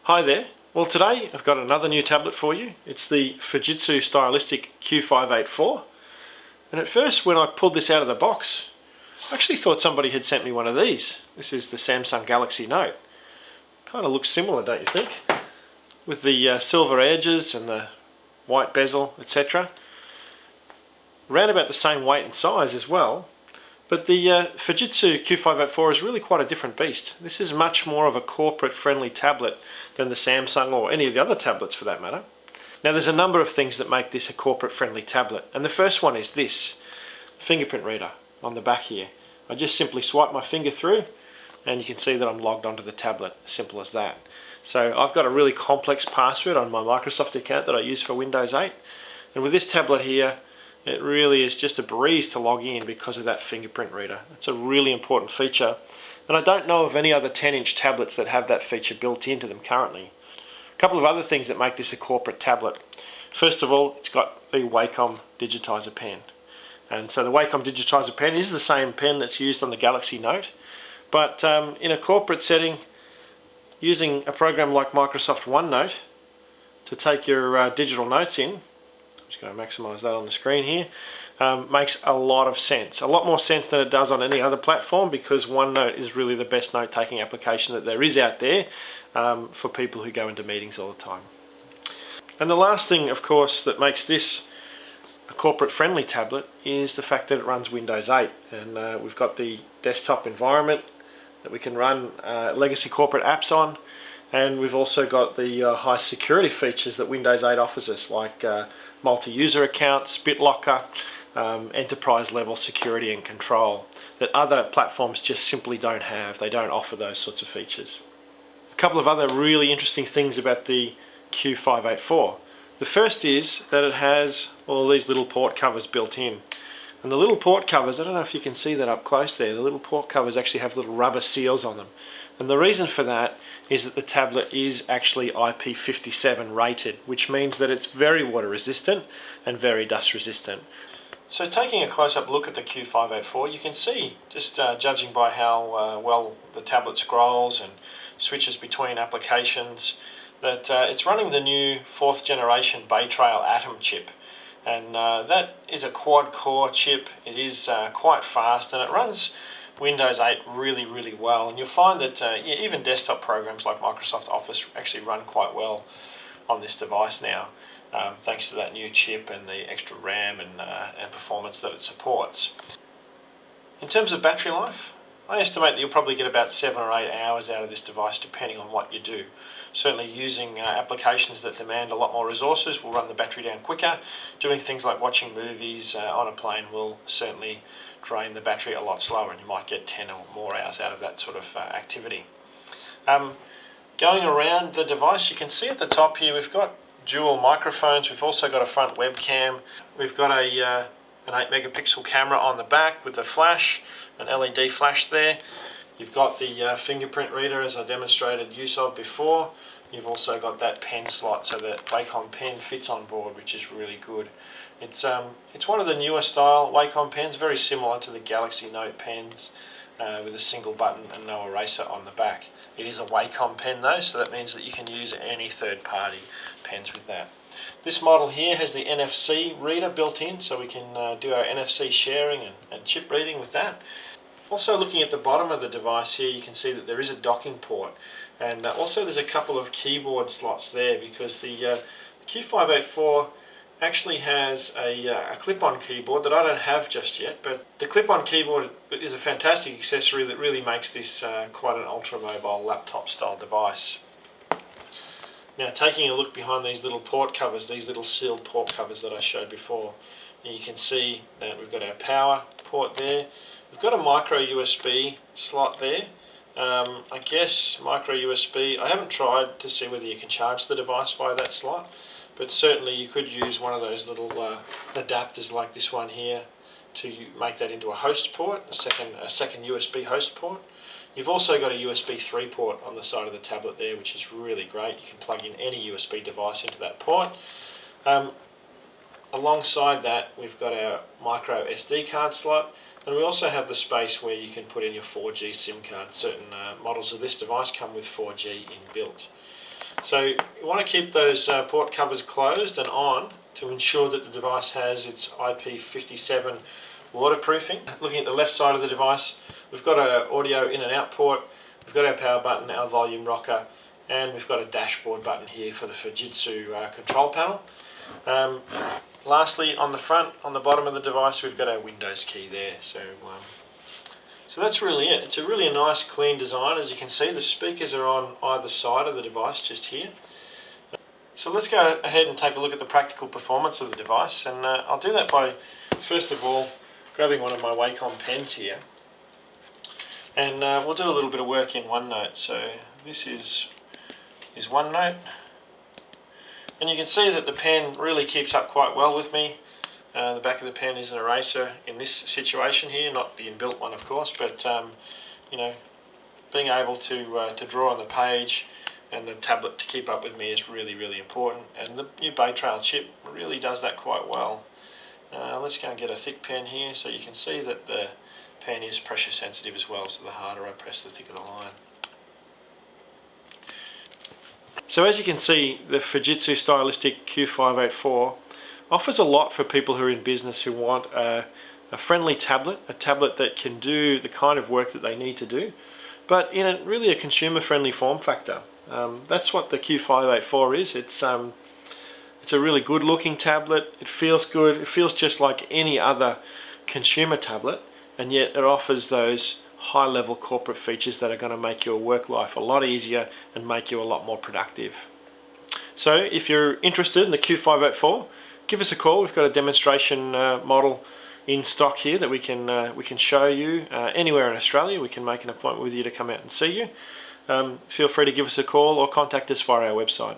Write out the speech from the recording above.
Hi there. Well, today I've got another new tablet for you. It's the Fujitsu Stylistic Q584. And at first, when I pulled this out of the box, I actually thought somebody had sent me one of these. This is the Samsung Galaxy Note. Kind of looks similar, don't you think? With the silver edges and the white bezel, etc. Around about the same weight and size as well. But the Fujitsu Q584 is really quite a different beast. This is much more of a corporate friendly tablet than the Samsung or any of the other tablets for that matter. Now there's a number of things that make this a corporate friendly tablet, and the first one is this fingerprint reader on the back here. I just simply swipe my finger through and you can see that I'm logged onto the tablet, simple as that. So I've got a really complex password on my Microsoft account that I use for Windows 8, and with this tablet here it really is just a breeze to log in because of that fingerprint reader. It's a really important feature, and I don't know of any other 10-inch tablets that have that feature built into them currently. A couple of other things that make this a corporate tablet. First of all, it's got the Wacom Digitizer pen. And so the Wacom Digitizer pen is the same pen that's used on the Galaxy Note, but in a corporate setting, using a program like Microsoft OneNote to take your digital notes in, I'm just going to maximize that on the screen here, makes a lot of sense. A lot more sense than it does on any other platform, because OneNote is really the best note-taking application that there is out there for people who go into meetings all the time. And the last thing, of course, that makes this a corporate-friendly tablet is the fact that it runs Windows 8. And we've got the desktop environment that we can run legacy corporate apps on. And we've also got the high security features that Windows 8 offers us, like multi-user accounts, BitLocker, enterprise level security and control that other platforms just simply don't have. They don't offer those sorts of features. A couple of other really interesting things about the Q584. The first is that it has all these little port covers built in. And the little port covers, I don't know if you can see that up close there, the little port covers actually have little rubber seals on them. And the reason for that is that the tablet is actually IP57 rated, which means that it's very water resistant and very dust resistant. So taking a close-up look at the Q584, you can see, just judging by how well the tablet scrolls and switches between applications, that it's running the new 4th generation Bay Trail Atom chip. And that is a quad-core chip. It is quite fast, and it runs Windows 8 really well. And you'll find that even desktop programs like Microsoft Office actually run quite well on this device now, thanks to that new chip and the extra RAM and performance that it supports. In terms of battery life, I estimate that you'll probably get about 7 or 8 hours out of this device depending on what you do. Certainly using applications that demand a lot more resources will run the battery down quicker. Doing things like watching movies on a plane will certainly drain the battery a lot slower, and you might get 10 or more hours out of that sort of activity. Going around the device, you can see at the top here we've got dual microphones. We've also got a front webcam. We've got an 8 megapixel camera on the back with a flash, an LED flash there. You've got the fingerprint reader, as I demonstrated use of before. You've also got that pen slot, so that Wacom pen fits on board, which is really good. It's one of the newer style Wacom pens, very similar to the Galaxy Note pens, with a single button and no eraser on the back. It is a Wacom pen though, so that means that you can use any third-party pens with that. This model here has the NFC reader built in, so we can do our NFC sharing and chip reading with that. Also, looking at the bottom of the device here, you can see that there is a docking port, and also there's a couple of keyboard slots there, because the Q584 actually has a clip-on keyboard that I don't have just yet, but the clip-on keyboard is a fantastic accessory that really makes this quite an ultra-mobile laptop style device. Now, taking a look behind these little port covers, these little sealed port covers that I showed before, you can see that we've got our power port there. We've got a micro USB slot there. I guess micro USB, I haven't tried to see whether you can charge the device via that slot, but certainly you could use one of those little adapters like this one here to make that into a host port, a second USB host port. You've also got a USB 3 port on the side of the tablet there, which is really great. You can plug in any USB device into that port. Alongside that, we've got our micro SD card slot, and we also have the space where you can put in your 4G SIM card. Certain models of this device come with 4G inbuilt. So you want to keep those port covers closed and on to ensure that the device has its IP57 waterproofing. Looking at the left side of the device, we've got an audio in and out port, we've got our power button, our volume rocker, and we've got a dashboard button here for the Fujitsu control panel. Lastly, on the front, on the bottom of the device, we've got our Windows key there. So that's really it. It's a really nice, clean design. As you can see, the speakers are on either side of the device, just here. So let's go ahead and take a look at the practical performance of the device, and I'll do that by, first of all, grabbing one of my Wacom pens here, and we'll do a little bit of work in OneNote. So this is OneNote, and you can see that the pen really keeps up quite well with me. The back of the pen is an eraser in this situation here, not the inbuilt one of course, but you know, being able to draw on the page and the tablet to keep up with me is really, really important, and the new Bay Trail chip really does that quite well. Let's go and get a thick pen here so you can see that the pen is pressure sensitive as well, so the harder I press, the thicker the line. So as you can see, the Fujitsu Stylistic Q584 offers a lot for people who are in business who want a friendly tablet, a tablet that can do the kind of work that they need to do, but in really a consumer-friendly form factor. That's what the Q584 is. It's a really good-looking tablet. It feels good. It feels just like any other consumer tablet, and yet it offers those high-level corporate features that are going to make your work life a lot easier and make you a lot more productive. So if you're interested in the Q584, give us a call. We've got a demonstration model in stock here that we can show you anywhere in Australia. We can make an appointment with you to come out and see you. Feel free to give us a call or contact us via our website.